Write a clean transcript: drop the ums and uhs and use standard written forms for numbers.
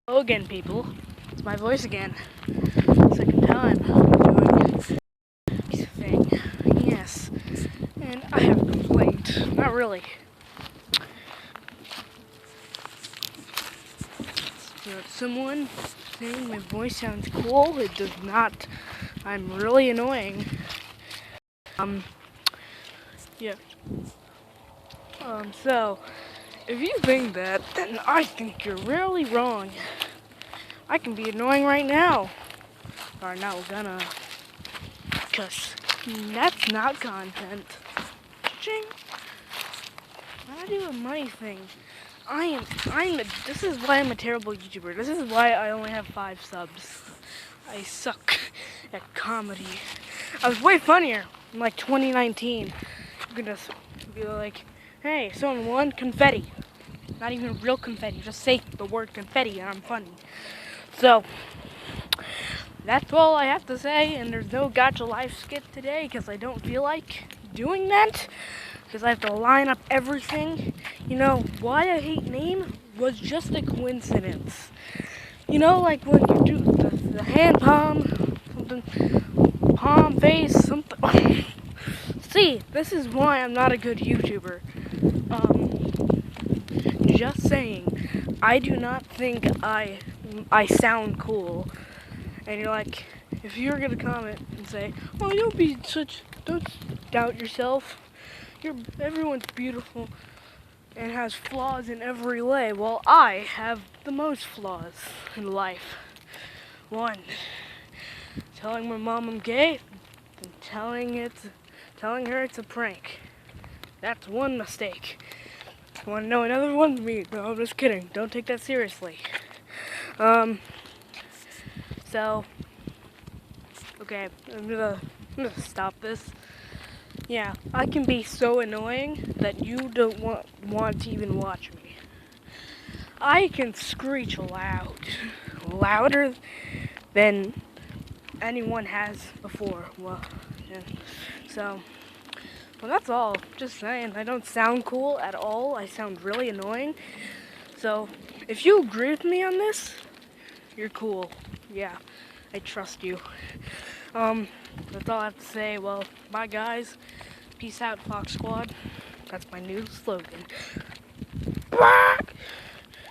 Hello again, people. It's my voice again. Second time doing this thing. Yes. And I have a complaint. Not really. Someone saying my voice sounds cool. It does not. I'm really annoying. Yeah. So, if you think that, then I think you're really wrong. I can be annoying right now. Or not gonna. Because that's not content. Ching. I do a money thing. This is why I'm a terrible YouTuber. This is why I only have 5 subs. I suck at comedy. I was way funnier in like 2019. You can just be like, hey, someone won confetti. Not even real confetti. Just say the word confetti and I'm funny. So, that's all I have to say. And there's no Gotcha Life skit today because I don't feel like doing that. Because I have to line up everything. You know, why I hate name was just a coincidence. You know, like when you do the hand palm, something, palm face, something. See, this is why I'm not a good YouTuber. Just saying, I do not think I sound cool. And you're like, if you're gonna comment and say, "Oh, don't doubt yourself. Everyone's beautiful and has flaws in every way." Well, I have the most flaws in life. 1, telling my mom I'm gay, and telling her it's a prank. That's one mistake. You want to know another one? Me? No, I'm just kidding. Don't take that seriously. So, okay, I'm gonna stop this. Yeah, I can be so annoying that you don't want to even watch me. I can screech louder than anyone has before. Well, yeah. So, well, that's all. Just saying, I don't sound cool at all. I sound really annoying. So, if you agree with me on this, you're cool. Yeah, I trust you. That's all I have to say. Well, bye guys. Peace out, Foxx Squad. That's my new slogan.